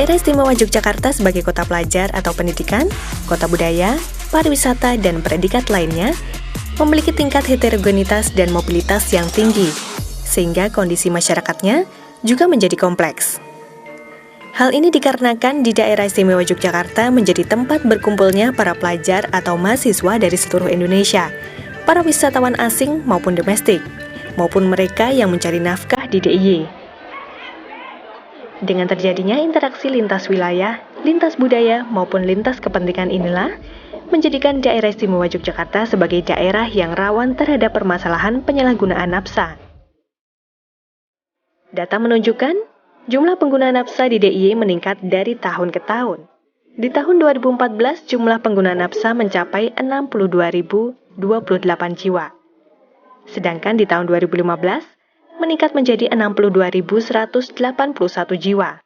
Daerah Istimewa Yogyakarta sebagai kota pelajar atau pendidikan, kota budaya, pariwisata, dan predikat lainnya memiliki tingkat heterogenitas dan mobilitas yang tinggi, sehingga kondisi masyarakatnya juga menjadi kompleks. Hal ini dikarenakan di Daerah Istimewa Yogyakarta menjadi tempat berkumpulnya para pelajar atau mahasiswa dari seluruh Indonesia, para wisatawan asing maupun domestik, maupun mereka yang mencari nafkah di DIY. Dengan terjadinya interaksi lintas wilayah, lintas budaya, maupun lintas kepentingan inilah menjadikan Daerah Istimewa Yogyakarta sebagai daerah yang rawan terhadap permasalahan penyalahgunaan nafsa. Data menunjukkan, jumlah pengguna nafsa di DIY meningkat dari tahun ke tahun. Di tahun 2014, jumlah pengguna nafsa mencapai 62.028 jiwa. Sedangkan di tahun 2015, meningkat menjadi 62.181 jiwa.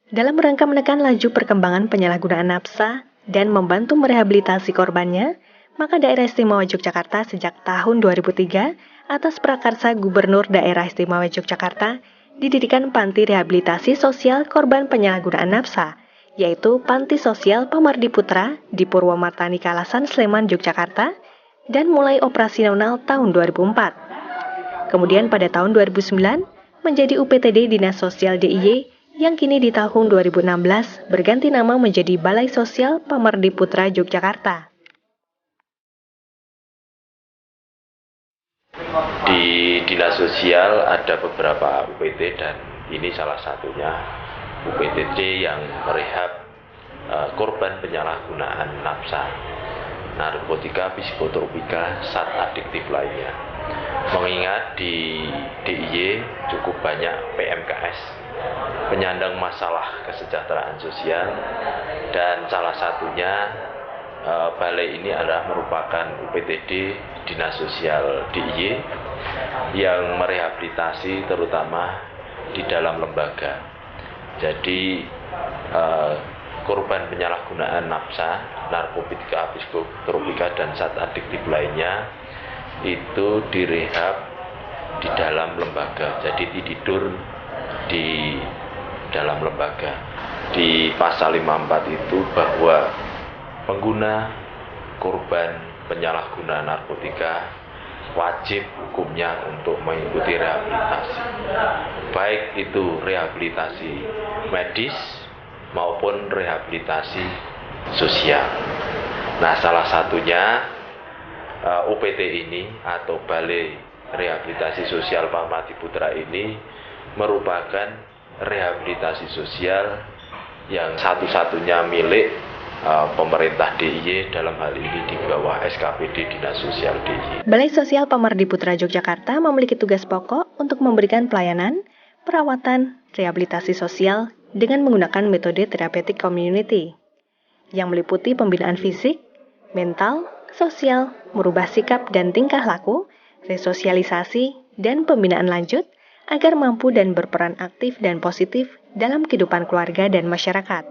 Dalam rangka menekan laju perkembangan penyalahgunaan nafsa dan membantu merehabilitasi korbannya, maka Daerah Istimewa Yogyakarta sejak tahun 2003 atas prakarsa Gubernur Daerah Istimewa Yogyakarta didirikan Panti Rehabilitasi Sosial Korban Penyalahgunaan Nafsa, yaitu Panti Sosial Pamardi Putra di Purwomartani Kalasan, Sleman, Yogyakarta, dan mulai operasional tahun 2004. Kemudian pada tahun 2009 menjadi UPTD Dinas Sosial DIY yang kini di tahun 2016 berganti nama menjadi Balai Sosial Pamardi Putra Yogyakarta. Di Dinas Sosial ada beberapa UPT dan ini salah satunya UPTD yang merehab korban penyalahgunaan nafsa, narkotika, psikotropika, zat adiktif lainnya. Mengingat di DIY cukup banyak PMKS, penyandang masalah kesejahteraan sosial, dan salah satunya balai ini adalah merupakan UPTD Dinas Sosial DIY yang merehabilitasi terutama di dalam lembaga. Jadi korban penyalahgunaan nafsa, narkotika, psikotropika, dan zat adiktif lainnya itu direhab di dalam lembaga, jadi tidur di dalam lembaga. Di pasal 54 itu bahwa pengguna korban penyalahgunaan narkotika wajib hukumnya untuk mengikuti rehabilitasi, baik itu rehabilitasi medis maupun rehabilitasi sosial. Nah, salah satunya UPT ini atau Balai Rehabilitasi Sosial Pamardi Putra ini merupakan rehabilitasi sosial yang satu-satunya milik pemerintah DIY, dalam hal ini di bawah SKPD Dinas Sosial DIY. Balai Sosial Pamardi Putra Yogyakarta memiliki tugas pokok untuk memberikan pelayanan, perawatan, rehabilitasi sosial dengan menggunakan metode terapeutik community yang meliputi pembinaan fisik, mental, sosial, merubah sikap dan tingkah laku, resosialisasi, dan pembinaan lanjut agar mampu dan berperan aktif dan positif dalam kehidupan keluarga dan masyarakat.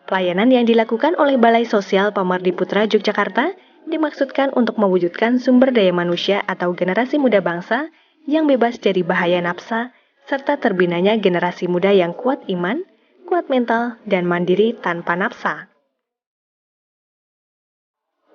Pelayanan yang dilakukan oleh Balai Sosial Pamardi Putra Yogyakarta dimaksudkan untuk mewujudkan sumber daya manusia atau generasi muda bangsa yang bebas dari bahaya nafsa, serta terbinanya generasi muda yang kuat iman, kuat mental, dan mandiri tanpa nafsa.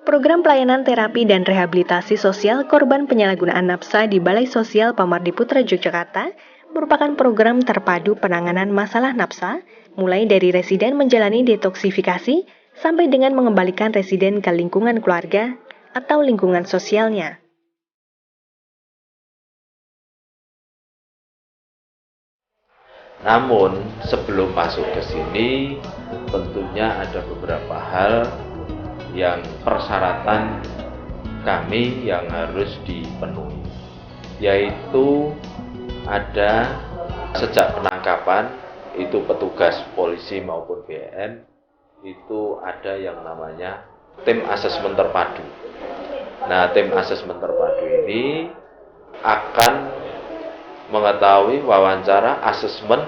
Program pelayanan terapi dan rehabilitasi sosial korban penyalahgunaan nafsa di Balai Sosial Pamardi Putra Yogyakarta merupakan program terpadu penanganan masalah nafsa, mulai dari residen menjalani detoksifikasi sampai dengan mengembalikan residen ke lingkungan keluarga atau lingkungan sosialnya. Namun, sebelum masuk ke sini, tentunya ada beberapa hal yang persyaratan kami yang harus dipenuhi, yaitu ada sejak penangkapan itu petugas polisi maupun BNN itu ada yang namanya tim asesmen terpadu. Nah, tim asesmen terpadu ini akan mengetahui wawancara asesmen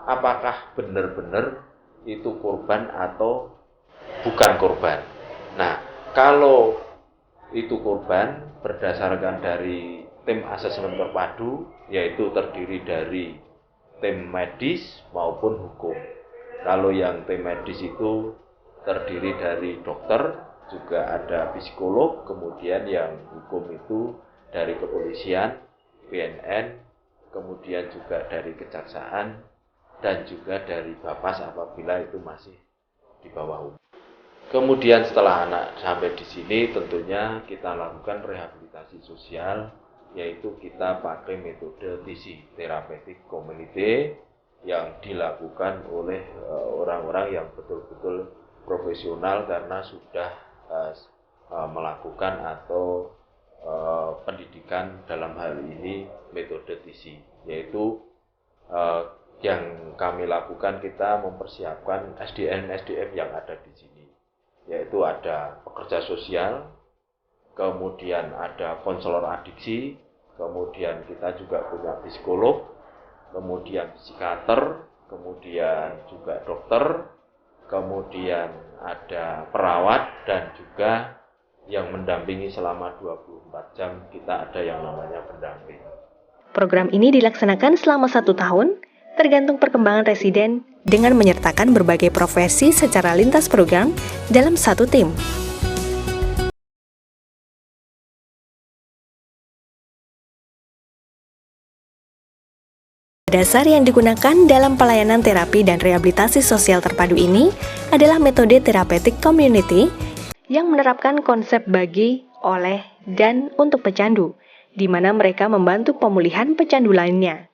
apakah benar-benar itu korban atau bukan korban. Nah, kalau itu korban berdasarkan dari tim asesmen terpadu, yaitu terdiri dari tim medis maupun hukum. Kalau yang tim medis itu terdiri dari dokter, juga ada psikolog, kemudian yang hukum itu dari kepolisian, BNN, kemudian juga dari kejaksaan, dan juga dari Bapas apabila itu masih di bawah umur. Kemudian setelah anak sampai di sini tentunya kita lakukan rehabilitasi sosial, yaitu kita pakai metode TC, Therapeutic Community, yang dilakukan oleh orang-orang yang betul-betul profesional karena sudah melakukan atau pendidikan dalam hal ini metode TC, yaitu yang kami lakukan, kita mempersiapkan SDM yang ada di sini, yaitu ada pekerja sosial, kemudian ada konselor adiksi, kemudian kita juga punya psikolog, kemudian psikiater, kemudian juga dokter, kemudian ada perawat, dan juga yang mendampingi selama 24 jam kita ada yang namanya pendamping. Program ini dilaksanakan selama 1 tahun, tergantung perkembangan residen dengan menyertakan berbagai profesi secara lintas program dalam satu tim. Dasar yang digunakan dalam pelayanan terapi dan rehabilitasi sosial terpadu ini adalah metode Therapeutic Community yang menerapkan konsep bagi, oleh, dan untuk pecandu, di mana mereka membantu pemulihan pecandu lainnya.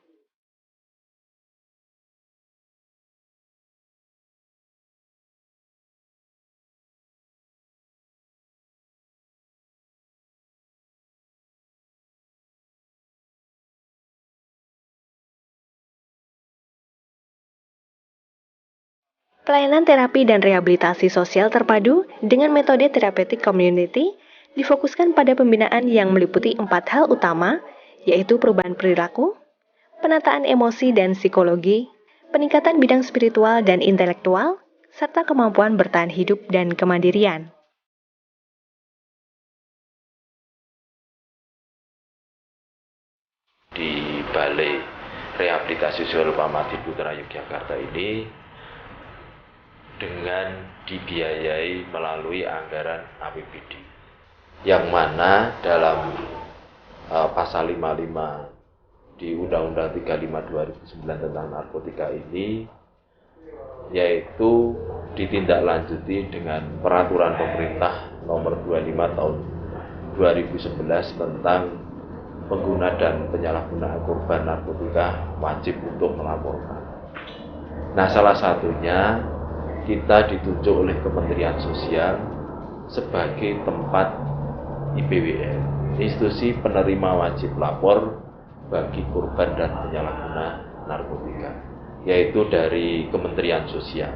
Pelayanan terapi dan rehabilitasi sosial terpadu dengan metode Therapeutic Community difokuskan pada pembinaan yang meliputi 4 hal utama, yaitu perubahan perilaku, penataan emosi dan psikologi, peningkatan bidang spiritual dan intelektual, serta kemampuan bertahan hidup dan kemandirian. Di Balai Rehabilitasi Sosial Pamati Putra Yogyakarta ini dengan dibiayai melalui anggaran APBD, yang mana dalam pasal 55 di Undang-Undang 35 2009 tentang narkotika ini, yaitu ditindaklanjuti dengan peraturan pemerintah nomor 25 tahun 2011 tentang pengguna dan penyalahgunaan korban narkotika wajib untuk melaporkan. Nah, salah satunya kita ditunjuk oleh Kementerian Sosial sebagai tempat IPWN, institusi penerima wajib lapor bagi korban dan penyalahguna narkotika, yaitu dari Kementerian Sosial.